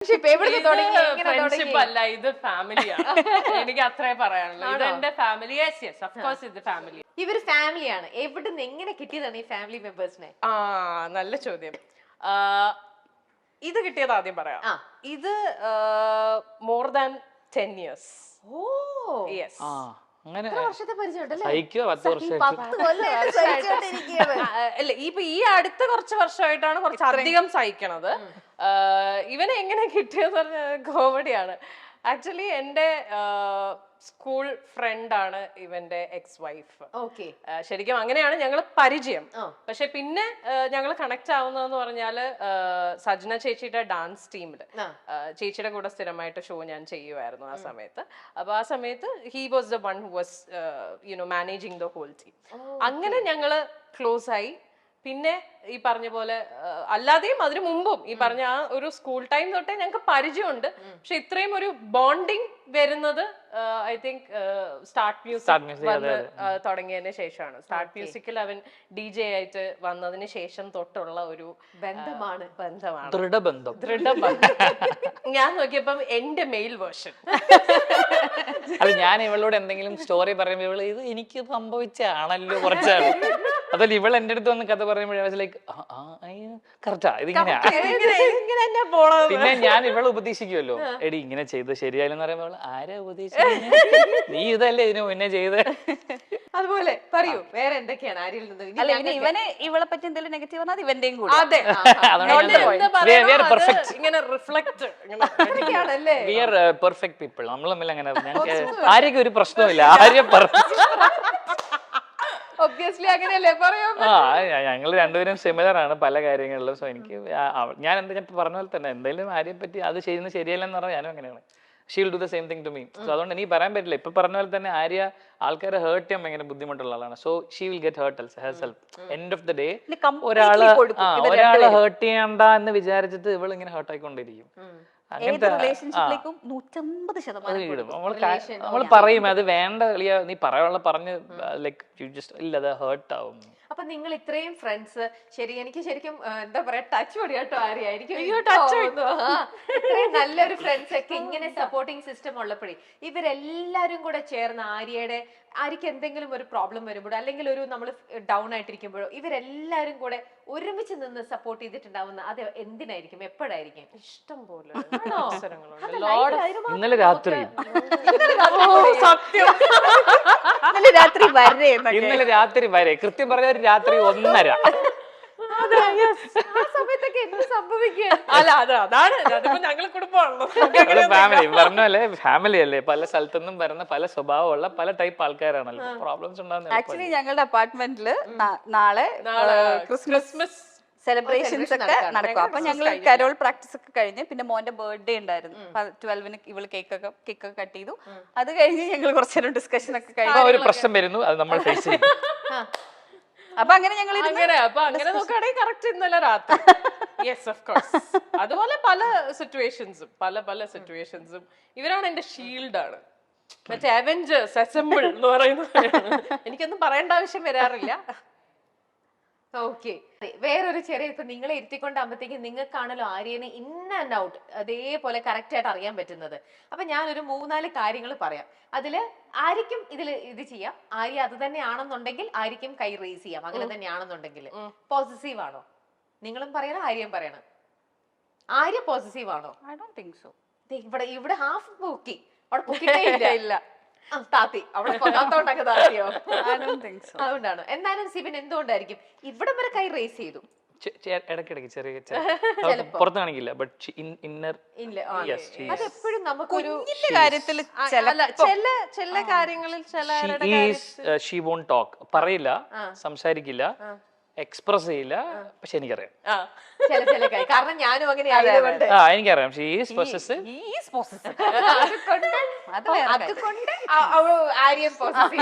Friendship അല്ല, ഇത് ഫാമിലിയാണ്. എനിക്ക് അത്രേ പറയാനുള്ളൂ. ഇത് എന്റെ family. Yes yes, of course ഇത് ഫാമിലി. ഇവര് ഫാമിലിയാണ്. എവിടുന്ന് എങ്ങനെ കിട്ടിയതാണ് ഈ ഫാമിലി മെമ്പേഴ്സിനെ? നല്ല ചോദ്യം. ഇത് കിട്ടിയത് ആദ്യം പറയാം. ഇത് more than 10 years. Oh yes. അങ്ങനെ വർഷത്തെ പരിചയം സഹിക്കോ 10 വർഷം അല്ല, ഇപ്പൊ ഈ അടുത്ത കുറച്ച് വർഷമായിട്ടാണ് കുറച്ച് അധികം സഹിക്കണത്. ഇവനെ എങ്ങനെ കിട്ടിയെന്ന് പറഞ്ഞാൽ കോമഡിയാണ്. ആക്ച്വലി എന്റെ സ്കൂൾ ഫ്രണ്ടാണ് ഇവന്റെ എക്സ് വൈഫ്. ശരിക്കും അങ്ങനെയാണ് ഞങ്ങൾ പരിചയം. പക്ഷെ പിന്നെ ഞങ്ങൾ കണക്ട് ആവുന്നതെന്ന് പറഞ്ഞാല് സജ്ന ചേച്ചിയുടെ ഡാൻസ് ടീമില് ചേച്ചിയുടെ കൂടെ സ്ഥിരമായിട്ട് ഷോ ഞാൻ ചെയ്യുമായിരുന്നു ആ സമയത്ത്. അപ്പൊ ആ സമയത്ത് he was the one who was managing the whole team. അങ്ങനെ ഞങ്ങള് ക്ലോസ് ആയി. പിന്നെ ഈ പറഞ്ഞ പോലെ അല്ലാതെയും അതിനു മുമ്പും ഈ പറഞ്ഞ ആ ഒരു സ്കൂൾ ടൈം തൊട്ടേ ഞങ്ങൾക്ക് പരിചയമുണ്ട്. പക്ഷെ ഇത്രയും ഒരു ബോണ്ടിങ് വരുന്നത് ഐ തിങ്ക് സ്റ്റാർട്ട് മ്യൂസിക് വന്ന് തുടങ്ങിയതിന് ശേഷമാണ്. സ്റ്റാർട്ട് മ്യൂസിക്കിൽ അവൻ DJ ആയിട്ട് വന്നതിന് ശേഷം തൊട്ടുള്ള ഒരു ബന്ധമാണ്. ദൃഢബന്ധം. ഞാൻ നോക്കിയപ്പം എന്റെ മെയിൽ വേർഷൻ. അത് ഞാൻ ഇവളോട് എന്തെങ്കിലും സ്റ്റോറി പറയുമ്പോ ഇവള് ഇത് എനിക്ക് സംഭവിച്ചാണല്ലോ കുറച്ചാണ്. അതല്ല ഇവൾ എന്റെ അടുത്ത് വന്ന് കഥ പറയുമ്പോഴേ ലൈക്ക് കറക്റ്റാ ഇതിങ്ങനെയാ. പിന്നെ ഞാൻ ഇവളെ ഉപദേശിക്കുമല്ലോ, എടി ഇങ്ങനെ ചെയ്ത് ശരിയായില്ലെന്ന് പറയുമ്പോൾ ആരാ ഉപദേശിക്കുന്നത്, നീ ഇതല്ലേ ഇതിന് മുന്നേ ചെയ്ത്. അതുപോലെ പറയൂ, വേറെ എന്തൊക്കെയാണ് ആരിൽ നിന്ന് ഇവനെ ഇവളെ പറ്റി എന്തെങ്കിലും നെഗറ്റീവ് പറഞ്ഞാൽ ഇവന്റെയും കൂടെ. അതെ, പെർഫെക്റ്റ് പീപ്പിൾ. നമ്മൾ തമ്മിൽ അങ്ങനെ ഞങ്ങൾക്ക് ആരെയൊക്കെ ഒരു പ്രശ്നമില്ല. ആരെയും ഒബ്വിയസ്ലി അങ്ങനെയല്ലേ പറയൂ. ഞങ്ങൾ രണ്ടുപേരും സിമിലർ ആണ് പല കാര്യങ്ങളിലും. സോ എനിക്ക് ഞാൻ പറഞ്ഞ പോലെ തന്നെ എന്തെങ്കിലും ആരെയെ പറ്റി അത് ചെയ്യുന്നത് ശരിയല്ലെന്ന് പറഞ്ഞാൽ ഞാനും അങ്ങനെയാണ്. She will do the same thing to me. So അതുകൊണ്ട് എനിക്ക് പറയാൻ പറ്റില്ല. ഇപ്പൊ പറഞ്ഞ പോലെ തന്നെ ആര്യ ആൾക്കാരെ ഹേർട്ട് ചെയ്യാൻ ഭയങ്കര ബുദ്ധിമുട്ടുള്ള ആളാണ്. So she will get hurt herself. End of the day ഒരാള് ഹേർട്ട് ചെയ്യണ്ട എന്ന് വിചാരിച്ചിട്ട് ഇവൾ ഇങ്ങനെ ഹേർട്ട് ആയിക്കൊണ്ടിരിക്കും. നമ്മൾ പറയും അത് വേണ്ട നീ പറയാനുള്ള പറഞ്ഞ് ലൈക്ക് യു ജസ്റ്റ് ഇല്ല, അത് ഹേർട്ട് ആവും. അപ്പൊ നിങ്ങൾ ഇത്രയും ഫ്രണ്ട്സ്, ശരി എനിക്ക് ശരിക്കും എന്താ പറയാ ടച്ച് പൊടിയാട്ടോ ആര്യായിരിക്കും. ഇത്രയും നല്ലൊരു ഫ്രണ്ട്സ് ഒക്കെ ഇങ്ങനെ സപ്പോർട്ടിങ് സിസ്റ്റം ഉള്ളപ്പോഴേ ഇവരെല്ലാരും കൂടെ ചേർന്ന് ആര്യക്ക് എന്തെങ്കിലും ഒരു പ്രോബ്ലം വരുമ്പോഴോ അല്ലെങ്കിൽ ഒരു നമ്മൾ ഡൗൺ ആയിട്ടിരിക്കുമ്പോഴോ ഇവരെല്ലാരും കൂടെ ഒരുമിച്ച് നിന്ന് സപ്പോർട്ട് ചെയ്തിട്ടുണ്ടാവുന്ന അത് എന്തിനായിരിക്കും, എപ്പോഴായിരിക്കും? ഇഷ്ടം പോലെ ഇന്നലെ രാത്രി ഇന്നലെ രാത്രി വരെ കൃത്യം പറഞ്ഞ രാത്രി 1:30. പറഞ്ഞല്ലേ ഫാമിലി അല്ലേ, പല സ്ഥലത്തുനിന്നും വരുന്ന പല സ്വഭാവമുള്ള പല ടൈപ്പ് ആൾക്കാരാണല്ലോ. പ്രോബ്ലംസ് ഉണ്ടാകുന്നത്. ആക്ച്വലി ഞങ്ങളുടെ അപ്പാർട്ട്മെന്റില് നാളെ ക്രിസ്മസ് സെലിബ്രേഷൻസ് ഒക്കെ നടക്കും. അപ്പൊ ഞങ്ങൾ കരോൾ പ്രാക്ടീസ് ഒക്കെ കഴിഞ്ഞ് പിന്നെ മോന്റെ ബർത്ത്ഡേ ഉണ്ടായിരുന്നു. 12-ന് ഇവള് കേക്കൊക്കെ കട്ട് ചെയ്തു. അത് കഴിഞ്ഞ് ഞങ്ങൾ കുറച്ചേരം ഡിസ്കഷൻ ഒക്കെ കഴിഞ്ഞു. ഒരു പ്രശ്നം വരുന്നു, അത് നമ്മൾ ഫേസ് ചെയ്യും. അപ്പൊ അങ്ങനെ ഞങ്ങൾ അങ്ങനെ നോക്കുകയാണെങ്കിൽ കറക്റ്റ് ഇന്നലെ രാത്രി. Yes, of course. അതുപോലെ പല സിറ്റുവേഷൻസും ഇവരാണ് എന്റെ ഷീൽഡ് ആണ്. മറ്റേ അവെഞ്ചേഴ്സ് അസംബിൾ എന്ന് പറയുന്നത് എനിക്കൊന്നും പറയേണ്ട ആവശ്യം വരാറില്ല. ഓക്കെ, വേറൊരു ചെറിയ ഇപ്പൊ നിങ്ങളെ ഇരുത്തിക്കൊണ്ടാകുമ്പോഴത്തേക്കും നിങ്ങൾക്കാണല്ലോ ആര്യനെ ഇൻ ആൻഡ് ഔട്ട് അതേപോലെ കറക്റ്റ് ആയിട്ട് അറിയാൻ പറ്റുന്നത്. അപ്പൊ ഞാനൊരു 3-4 കാര്യങ്ങൾ പറയാം. അതില് ആര്യക്കും ഇത് ചെയ്യാം. ആര്യ അത് തന്നെയാണെന്നുണ്ടെങ്കിൽ ആര്യക്കും കൈ റേസ് ചെയ്യാം. അങ്ങനെ തന്നെയാണെന്നുണ്ടെങ്കിൽ പോസിറ്റീവ് ആണോ? നിങ്ങളും പറയണം, ആര്യം പറയണം. ആര്യ പോസിറ്റീവ് ആണോ? I don't think so. ഇവിടെ ഹാഫ് പൊക്കി, അവിടെ പൊക്കിട്ടേ ഇല്ല. താത്തി അവിടെ കൊണ്ടാത്തോണ്ടൊക്കെ താത്തിയോ? അതുകൊണ്ടാണ്. എന്നാലും സിബിൻ എന്തുകൊണ്ടായിരിക്കും ഇവിടം വരെ കൈ റേസ് ചെയ്തു? ഇടയ്ക്കിടയ്ക്ക് ചെറിയ പുറത്ത് കാണിക്കില്ല, ബട്ട് ഇന്നർ അതെപ്പോഴും നമുക്കൊരു കാര്യത്തിൽ ചില കാര്യങ്ങളിൽ ഷീ വോണ്ട് ടോക്ക്, പറയില്ല, സംസാരിക്കില്ല, എക്സ്പ്രസ് ചെയ്യില്ല. പക്ഷെ എനിക്കറിയാം, കാരണം ഞാനും അങ്ങനെ എനിക്കറിയാം.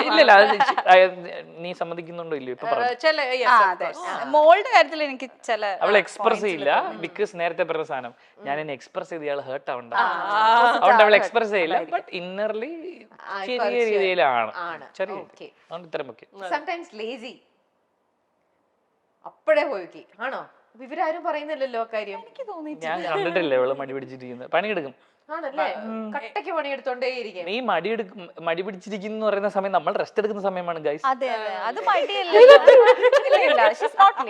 ഇല്ലല്ല, നീ സമ്മതിക്കുന്നുണ്ടോ ഇല്ലയോ ഇപ്പൊ മോളുടെ കാര്യത്തിൽ എനിക്ക് അവൾ എക്സ്പ്രസ് ചെയ്യില്ല. ബിക്കോസ് നേരത്തെ പറഞ്ഞ സാധനം ഞാൻ എന്നെ എക്സ്പ്രസ് ചെയ്ത് ഇയാൾ ഹേർട്ട് ആവണ്ട, അതുകൊണ്ട് അവൾ എക്സ്പ്രസ് ചെയ്യില്ല. ബട്ട് ഇന്നർലി ചെറിയ രീതിയിലാണ്, ചെറിയ അതുകൊണ്ട് ഇത്തരം ഒക്കെ. സംടൈംസ് ലേസി അപ്പോഴേ പോയി ആണോ? ഇവരാരും പറയുന്നില്ലല്ലോ ആ കാര്യം. എനിക്ക് തോന്നി ഞാൻ കണ്ടിട്ടില്ല ഇവള് മടി പിടിച്ചിരിക്കുന്നത്. പണിയെടുക്കും. ആണല്ലേ? കട്ടയ്ക്ക് പണിയെടുത്തോണ്ടേയിരിക്കും. നീ മടി പിടിച്ചിരിക്കുന്നു പറയുന്ന സമയം നമ്മൾ റെസ്റ്റ് എടുക്കുന്ന സമയമാണ് ഗൈസ്. അതെ അതെ അത് മടിയല്ല. She's not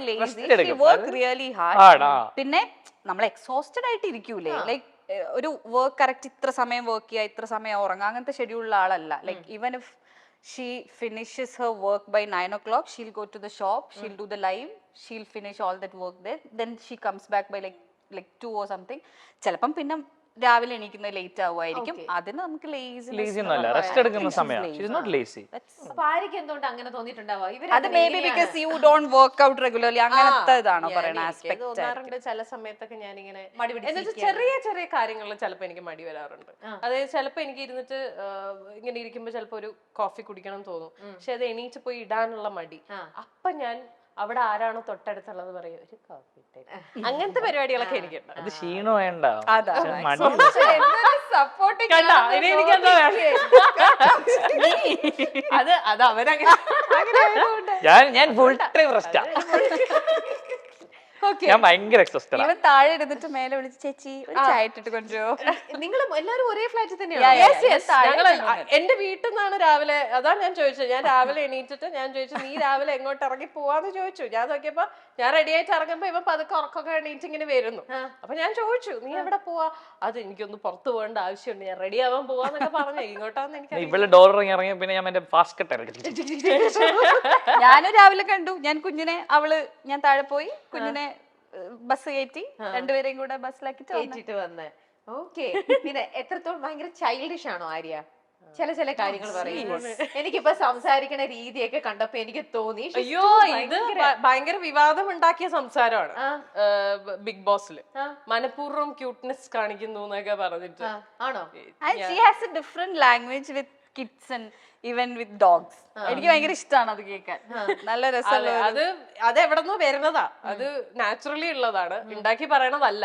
lazy. She work really hard. പിന്നെ നമ്മൾ എക്സോസ്റ്റഡ് ആയിട്ട് ഇരിക്കൂലേ, ലൈക്ക് ഒരു വർക്ക് കറക്റ്റ് ഇത്ര സമയം വർക്ക് ചെയ്യുക, ഇത്ര സമയം ഉറങ്ങുക, അങ്ങനത്തെ ഷെഡ്യൂളുള്ള ആളല്ല. Like even if she finishes her work by 9 o'clock, she'll go to the shop, she'll do the live, she'll finish all that work there, then she comes back by like 2 or something. ചിലപ്പം പിന്നെ രാവിലെ എണീക്കുന്നത് late ആവുമായിരിക്കും. അതിന് നമുക്ക് lazy ഒന്നുമല്ല, rest എടുക്കുന്ന സമയം. She is not lazy. അപ്പൊ ആര്യക്ക് എന്തുകൊണ്ട് അങ്ങനെ തോന്നിയിട്ടുണ്ടാവുക? അത് may be because you don't work out regularly, അങ്ങനത്തെ ഇതാണോ പറയുന്ന ആസ്പെക്ട്. തോന്നാറുണ്ട് ചില സമയത്തൊക്കെ ഞാനിങ്ങനെ എന്നുവെച്ചാൽ ചെറിയ ചെറിയ കാര്യങ്ങളിൽ ചിലപ്പോൾ എനിക്ക് മടി വരാറുണ്ട്. അതായത് ചിലപ്പോൾ എനിക്ക് ഇരുന്നിട്ട് ഇങ്ങനെ ഇരിക്കുമ്പോൾ ചിലപ്പോൾ ഒരു കോഫി കുടിക്കണം തോന്നും, പക്ഷെ അത് എണീറ്റ് പോയി ഇടാനുള്ള മടി. അപ്പൊ ഞാൻ അവിടെ ആരാണോ തൊട്ടടുത്തുള്ളത് പറയും ഒരു കോഫി ഇട്ടേ. അങ്ങനത്തെ പരിപാടികളൊക്കെ എനിക്കുണ്ട്. അത് ക്ഷീണം വേണ്ട. അത് അവരങ്ങനെ ഞാൻ ഫുൾ ടൈം റെസ്റ്റാ. ഞാൻ ഭയങ്കര എക്സോസ്റ്റഡ്. ഇവൻ താഴെ ഇരുന്നിട്ട് മേലെ വിളിച്ച് ചേച്ചി ഒരു ചായ ഇട്ടിട്ട് കൊണ്ടുവരുമോ. നിങ്ങൾ എല്ലാവരും ഒരേ ഫ്ലാറ്റിൽ തന്നെയാണ്? എന്റെ വീട്ടിൽ നിന്നാണ് രാവിലെ, അതാണ് ഞാൻ ചോദിച്ചത്. ഞാൻ രാവിലെ എണീറ്റിട്ട് ഞാൻ ചോദിച്ചു നീ രാവിലെ എങ്ങോട്ട് ഇറങ്ങി പോവാന്ന് ചോദിച്ചു. ഞാൻ നോക്കിയപ്പോ ഞാൻ റെഡി ആയിട്ട് ഇറങ്ങുമ്പോ ഇവ പതുക്കെ ഉറക്കൊക്കെ എണീറ്റ് ഇങ്ങനെ വരുന്നു. അപ്പൊ ഞാൻ ചോദിച്ചു നീ എവിടെ പോവാ? അത് എനിക്കൊന്ന് പുറത്തു പോകേണ്ട ആവശ്യമുണ്ട്, ഞാൻ റെഡി ആവാൻ പോവാന്നൊക്കെ പറഞ്ഞു. ഇങ്ങോട്ടാന്ന് എനിക്ക് ഇവിടെ ഡോർ ഇറങ്ങിയ പിന്നെ ഞാൻ എന്റെ ഫാസ്റ്റ് ഇറക്കി. ഞാനും രാവിലെ കണ്ടു. ഞാൻ കുഞ്ഞിനെ ഞാൻ താഴെ പോയി കുഞ്ഞിനെ ബസ് കയറ്റി രണ്ടുപേരെയും കൂടെ ബസ്സിലാക്കിട്ട് വന്ന്. ഓക്കെ. പിന്നെ എത്രത്തോളം ഭയങ്കര ചൈൽഡിഷ് ആണോ ആര്യ? ചില കാര്യങ്ങൾ പറയുമ്പോൾ എനിക്കിപ്പോ സംസാരിക്കണ രീതിയൊക്കെ കണ്ടപ്പോ എനിക്ക് തോന്നി അയ്യോ ഇത് ഭയങ്കര വിവാദം ഉണ്ടാക്കിയ സംസാരമാണ് ബിഗ് ബോസില്. മനഃപൂർവ്വം ക്യൂട്ട്നെസ് കാണിക്കുന്നു എന്നൊക്കെ പറഞ്ഞിട്ട്. ആണോ? And she has a different language with kids and even with dogs. എനിക്ക് ഭയങ്കര ഇഷ്ടമാണ് അത് കേൾക്കാൻ. നല്ല രസമുള്ള അത് എവിടെന്നോ വരുന്നതാ, അത് നാച്ചുറലി ഉള്ളതാണ്, ഉണ്ടാക്കി പറയണതല്ല.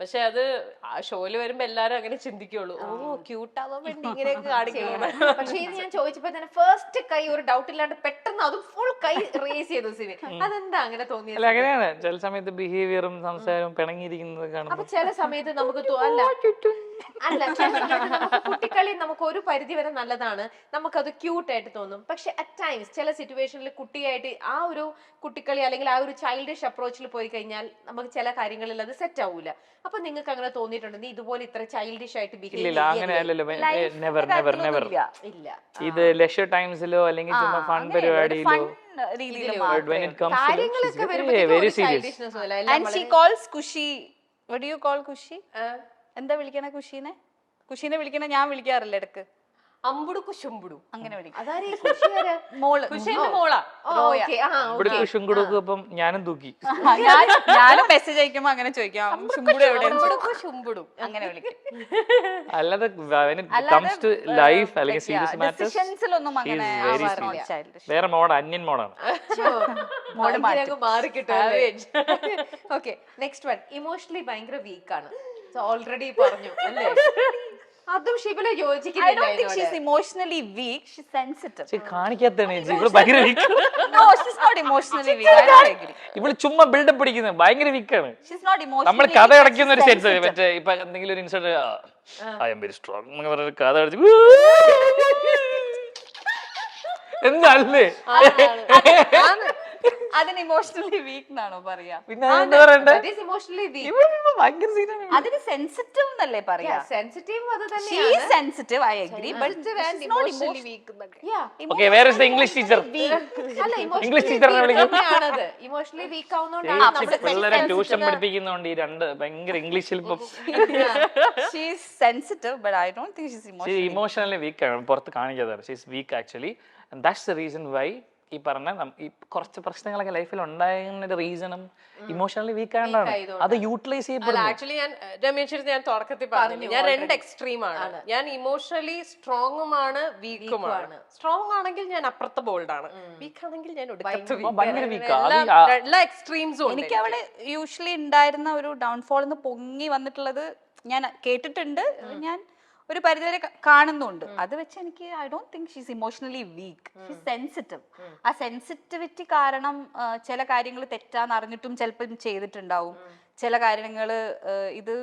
പക്ഷെ അത് ആ ഷോയില് വരുമ്പോ എല്ലാരും അങ്ങനെ ചിന്തിക്കുള്ളൂ, ഓ ക്യൂട്ടാവാൻ വേണ്ടി ഇങ്ങനെയൊക്കെ കാണിക്കണം. പക്ഷെ ഇത് ഞാൻ ചോദിച്ചപ്പോ തന്നെ ഫസ്റ്റ് കൈ ഒരു ഡൗട്ട് ഇല്ലാണ്ട് പെട്ടെന്ന് അതും ഫുൾ കൈ റേസ് ചെയ്തു സിവിൻ. അതെന്താ അങ്ങനെ തോന്നിയത്? അല്ല അങ്ങനെയാണ് ചില സമയത്ത് ബിഹേവിയറും സംസാരവും പിണങ്ങിയിരിക്കുന്നത് കാണുമ്പോൾ. അപ്പൊ ചില സമയത്ത് നമുക്ക് കുട്ടിക്കളി നമുക്ക് ഒരു പരിധി വരെ നല്ലതാണ്, നമുക്കത് ക്യൂട്ട് ആയിട്ട് തോന്നും. പക്ഷെ അറ്റ് ടൈംസ് ചില സിറ്റുവേഷനിൽ കുട്ടിയായിട്ട് ആ ഒരു കുട്ടിക്കളി അല്ലെങ്കിൽ ആ ഒരു ചൈൽഡിഷ് അപ്രോച്ചിൽ പോയി കഴിഞ്ഞാൽ നമുക്ക് ചില കാര്യങ്ങളിൽ അത് സെറ്റ് ആവൂല. അപ്പൊ നിങ്ങൾക്ക് അങ്ങനെ തോന്നിയിട്ടുണ്ട് നീ ഇതുപോലെ ഇത്ര ചൈൽഡിഷ് ആയിട്ട് ഇല്ല അങ്ങനെയല്ലല്ലോ. Never never never. ഇല്ല ഇത് ലെഷർ ടൈംസിലോ അല്ലെങ്കിൽ ചുമ്മാ fun പരിപാടിയിലോ when it comes to കാര്യങ്ങളൊക്കെ very serious. and she calls Kushi. What do you call Kushi? എന്താ വിളിക്കണ കുഷീനെ? കുഷീനെ വിളിക്കണ ഞാൻ വിളിക്കാറില്ല ഇടക്ക്. അമ്പുടു കുശുമ്പുടു അങ്ങനെ വിളിക്കും. അതാരെ കുഷിയാരെ? മോള് കുശിന്റെ മോളാ. ഇവിടെ കുശുങ്കുടുക്കും. അപ്പം ഞാനും തൂക്കി. ഞാനും മെസ്സേജ് അയക്കുമ്പോ അങ്ങനെ ചോദിക്കാം ശുംബുടു എവിടെ, ശുംബുടു അങ്ങനെ വിളിക്കും. അല്ലാതെ when it comes to life അല്ലെങ്കിൽ സീരിയസ് മാറ്റേഴ്സ് ഡിസിഷൻസിലൊന്നും അങ്ങനെ വേറെ മോഡ് അന്യൻ മോഡാണ്. മാറി കിട്ടും. Okay next one. ഇമോഷണലി ഭയങ്കര വീക്കാണ്. ഓൾറെഡി പറഞ്ഞു അല്ലേ? അതും ഷിബില യോജിക്കുന്നില്ല. Emotionally weak, she sensitive. കാണിക്കാത്തതാണ് ഇവള് ഭയങ്കര weak. No, she's not emotionally weak. I don't agree. ഇവള് ചുമ്മാ ബിൽഡപ്പ് അടിക്കുന്നത് ഭയങ്കര വീക്കാണ്. She's not emotionally. നമ്മൾ കഥ അടയ്ക്കുന്ന ഒരു സെൻസ് മറ്റേ ഇപ്പൊ എന്തെങ്കിലും ഒരു incident I am very strong എന്ന് പറഞ്ഞ കഥ അടച്ച് എന്തല്ലേ അതിന് ഇമോഷണലി വീക്ക് എന്നാണോ പറയാ? പിന്നെ എന്താ പറയണ്ടേ? ഭയങ്കര സീനാണ്. അതിന് സെൻസിറ്റീവ് എന്നല്ലേ പറയാ? സെൻസിറ്റീവ് അത് She is sensitive, I agree, but she's not emotionally weak. Okay, where is the English teacher? English teacher നെ വിളിക്കും. ഇമോഷണലി വീക്ക് ആവുന്നോണ്ടാണ് പിള്ളേരെ ട്യൂഷൻ പഠിപ്പിക്കുന്നോണ്ട് ഈ രണ്ട് ഭയങ്കര ഇംഗ്ലീഷിൽ ഇപ്പൊ She is sensitive, but I don't think she's emotionally. She emotionally weak ആണ്, പുറത്ത് കാണിക്കാതെ. She is weak actually, and that's the reason why ഈ പറഞ്ഞ ഈ കുറച്ച് പ്രശ്നങ്ങളൊക്കെ ലൈഫിൽ ഉണ്ടായതിന്റെ റീസണും ഇമോഷണലി വീക്ക് ആയതാണ്. അത് യൂട്ടിലൈസ് ചെയ്യപ്പെടുന്നു. ആക്ച്വലി ഞാൻ രമേശ് ഞാൻ തുടക്കത്തിൽ പറഞ്ഞു ഞാൻ രണ്ട് എക്സ്ട്രീമാണ്. ഞാൻ ഇമോഷണലി സ്ട്രോങ്ങുമാണ് വീക്കുമാണ്. സ്ട്രോങ് ആണെങ്കിൽ ഞാൻ അപ്പുറത്തെ ബോൾഡ് ആണ്, വീക്ക് ആണെങ്കിൽ ഞാൻ ഭയങ്കര വീക്കാ. എല്ലാ എക്സ്ട്രീംസും. എനിക്ക് അവിടെ യൂഷ്വലി ഉണ്ടായിരുന്ന ഒരു ഡൗൺഫോൾ പൊങ്ങി വന്നിട്ടുള്ളത് ഞാൻ കേട്ടിട്ടുണ്ട്. ഞാൻ ഒരു പരിധിവരെ കാണുന്നുണ്ട്. അത് വെച്ച് എനിക്ക് I don't think she's emotionally week, she's sensitive. ആ സെൻസിറ്റിവിറ്റി കാരണം ചില കാര്യങ്ങൾ തെറ്റാന്ന് അറിഞ്ഞിട്ടും ചിലപ്പം ചെയ്തിട്ടുണ്ടാവും. ചില കാര്യങ്ങൾ ഇത്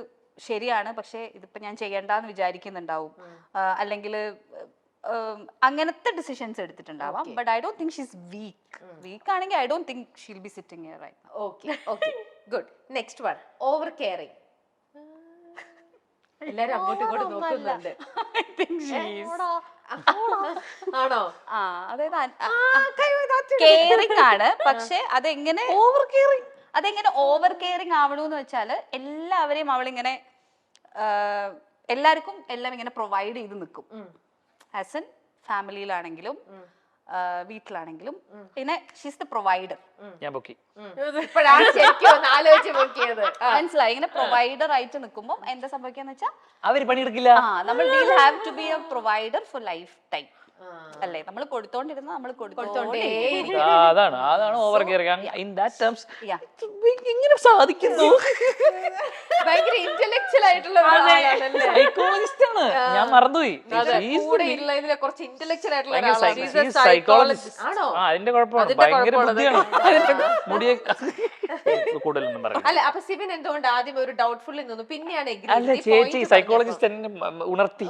ശരിയാണ് പക്ഷെ ഇതിപ്പോ ഞാൻ ചെയ്യണ്ടെന്ന് വിചാരിക്കുന്നുണ്ടാവും, അല്ലെങ്കിൽ അങ്ങനത്തെ ഡിസിഷൻസ് എടുത്തിട്ടുണ്ടാവാം. But I don't think she's weak ആണെങ്കിൽ I don't think she'll be sitting here right now. Okay good. Next one, over caring. എല്ലാരും അങ്ങോട്ടും ഇങ്ങോട്ടും നോക്കുന്നുണ്ട്. ആണോ? ആ, അതായത് കെയറിങ് ആണ്, പക്ഷെ അതെങ്ങനെ ഓവർ കെയറിങ് ആവണമെന്ന് വെച്ചാല് എല്ലാവരെയും അവളിങ്ങനെ എല്ലാവർക്കും എല്ലാം ഇങ്ങനെ പ്രൊവൈഡ് ചെയ്ത് നിൽക്കും. ആസ് എൻ ഫാമിലിയിലാണെങ്കിലും വീട്ടിലാണെങ്കിലും പിന്നെ ഷീസ് ദ പ്രൊവൈഡർ. ഞാൻ പൊക്കി ഇപ്പോഴാണ് ശരിക്കും ഒന്ന് ആലോചിച്ച് നോക്കിയത്. മനസ്സിലായി? ഇങ്ങനെ പ്രൊവൈഡർ ആയിട്ട് നിൽക്കുമ്പോൾ എന്താ സംഭവിക്കാന്ന് വെച്ചാൽ അവര് പണിയെടുക്കില്ല. നമ്മൾ will have to be a provider for life time അല്ലേ? നമ്മൾ കൊടുത്തോണ്ടിരുന്ന നമ്മൾ കൊടുത്തോണ്ടേ. അതാണ് over caring. In that terms എങ്ങനെ സാധിക്കുന്നു? ഭയങ്കര ഇന്റലക്ച്വൽ ആയിട്ടുള്ള സൈക്കോളജിസ്റ്റ് ആണ്, ഞാൻ മറന്നുപോയി. കൂടെ ഉള്ളതിലെ കുറച്ച് ഇന്റലക്ച്വൽ ആയിട്ടുള്ള സൈക്കോളജിസ്റ്റ് ആണോ? അതിന്റെ കുഴപ്പമാണ്, ഭയങ്കര ബുദ്ധിയാണ്. മുടിയെ കൂടുതലൊന്നും പറഞ്ഞു. അല്ല, അപ്പൊ സിബിൻ എന്തുകൊണ്ട് ആദ്യം ഒരു ഡൗട്ട്ഫുള്ളിൽ നിന്നു, പിന്നെയാണ് അല്ല ചേച്ചി സൈക്കോളജിസ്റ്റ് എന്നെ ഉണർത്തി.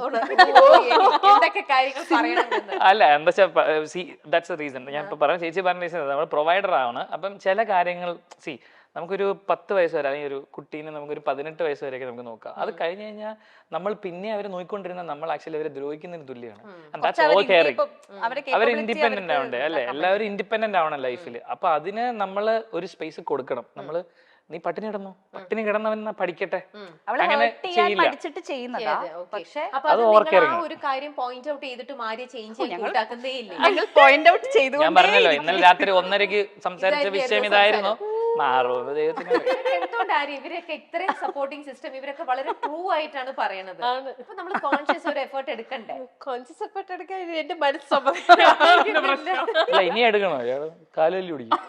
എന്തൊക്കെ കാര്യങ്ങൾ പറയണം. അല്ല എന്താ ദാറ്റ്സ് എ റീസൺ. ഞാൻ ഇപ്പൊ പറഞ്ഞ ചേച്ചി പറഞ്ഞ റീസൺ നമ്മൾ പ്രൊവൈഡർ ആണ്. അപ്പം ചില കാര്യങ്ങൾ നമുക്കൊരു 10 വയസ്സ് വരെ അല്ലെങ്കിൽ ഒരു കുട്ടീനെ നമുക്കൊരു 18 വയസ്സ് വരെയൊക്കെ നമുക്ക് നോക്കാം. അത് കഴിഞ്ഞ് കഴിഞ്ഞാൽ നമ്മൾ പിന്നെ അവരെ നോക്കിക്കൊണ്ടിരുന്ന നമ്മൾ ആക്ച്വലി അവരെ ദ്രോഹിക്കുന്നതിന് തുല്യമാണ്. അവർ ഇൻഡിപെൻഡന്റ് ആവണ്ടേ അല്ലെ? എല്ലാവരും ഇൻഡിപെൻഡന്റ് ആവണം ലൈഫിൽ. അപ്പൊ അതിന് നമ്മൾ ഒരു സ്പേസ് കൊടുക്കണം. നമ്മള് നീ പട്ടിണി കിടന്നു, പട്ടിണി കിടന്നവൻ പഠിക്കട്ടെ, അങ്ങനെ ചെയ്യില്ല. ഒരു കാര്യം പോയിന്റ് ഔട്ട് ചെയ്തിട്ട് മാറി ചേഞ്ച് ചെയ്യാൻ ഞാൻ പറഞ്ഞല്ലോ ഇന്നലെ രാത്രി 1:30 സംസാരിച്ച വിഷയം ഇതായിരുന്നു. എന്തുകൊണ്ട് ഇവരൊക്കെ ഇത്രയും സപ്പോർട്ടിംഗ് സിസ്റ്റം ഇവരൊക്കെ വളരെ ട്രൂ ആയിട്ടാണ് പറയണത്. ഇപ്പൊ നമ്മൾ കോൺഷ്യസ് ഒരു എഫേർട്ട് എടുക്കണ്ടേ? കോൺഷ്യസ് എഫേർട്ട് എടുക്കാൻ എന്റെ മനസ്സ് ഇനി എടുക്കണോ? കാലുവല്ലി പിടിക്കും.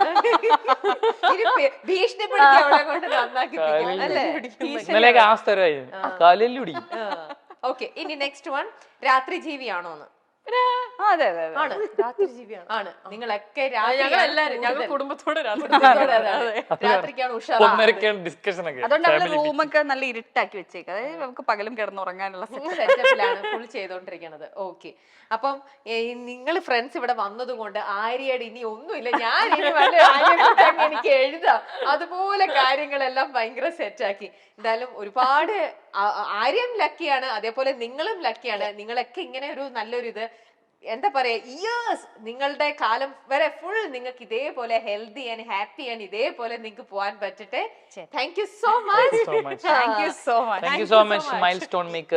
ഭീഷണിപ്പെടുത്തി അവളെ കൊണ്ട് നന്നാക്കിപ്പിക്കും അല്ലേ? ഇന്നലെയൊക്കെ അവസ്ഥ വരുമായിരുന്നു, കാലുവല്ലി പിടിക്കും. ഓക്കെ, ഇനി നെക്സ്റ്റ് വൺ, രാത്രി ജീവിയാണോന്ന്? രാത്രി ജീവിയാണ് ആണ്. നിങ്ങളൊക്കെ ഞങ്ങൾ കുടുംബത്തോടെ രാത്രിക്കാണ് ഉഷാർ. അതുകൊണ്ട് അവള് റൂമൊക്കെ നല്ല ഇരുട്ടാക്കി വെച്ചേക്കും. അതായത് നമുക്ക് പകലും കിടന്നുറങ്ങാനുള്ള സെറ്റപ്പിലാണ് ഫുൾ ചെയ്തോണ്ടിരിക്കണത്. ഓക്കെ, അപ്പം നിങ്ങൾ ഫ്രണ്ട്സ് ഇവിടെ വന്നത് കൊണ്ട് ആര്യയുടെ ഇനി ഒന്നുമില്ല, ഞാൻ ഇനി എനിക്ക് എഴുതാം, അതുപോലെ കാര്യങ്ങളെല്ലാം ഭയങ്കര സെറ്റാക്കി. എന്തായാലും ഒരുപാട് ആര്യം ലക്കിയാണ്, അതേപോലെ നിങ്ങളും ലക്കിയാണ്. നിങ്ങളൊക്കെ ഇങ്ങനെ ഒരു നല്ലൊരു ഇത് എന്താ പറയാ ഇയേഴ്സ് നിങ്ങളുടെ കാലം വരെ ഫുൾ നിങ്ങൾക്ക് ഇതേപോലെ ഹെൽത്തി ആൻഡ് ഹാപ്പി ആൻഡ് ഇതേപോലെ നിങ്ങൾക്ക് പോകാൻ പറ്റട്ടെ. Thank you so much. Thank you so much, milestone maker.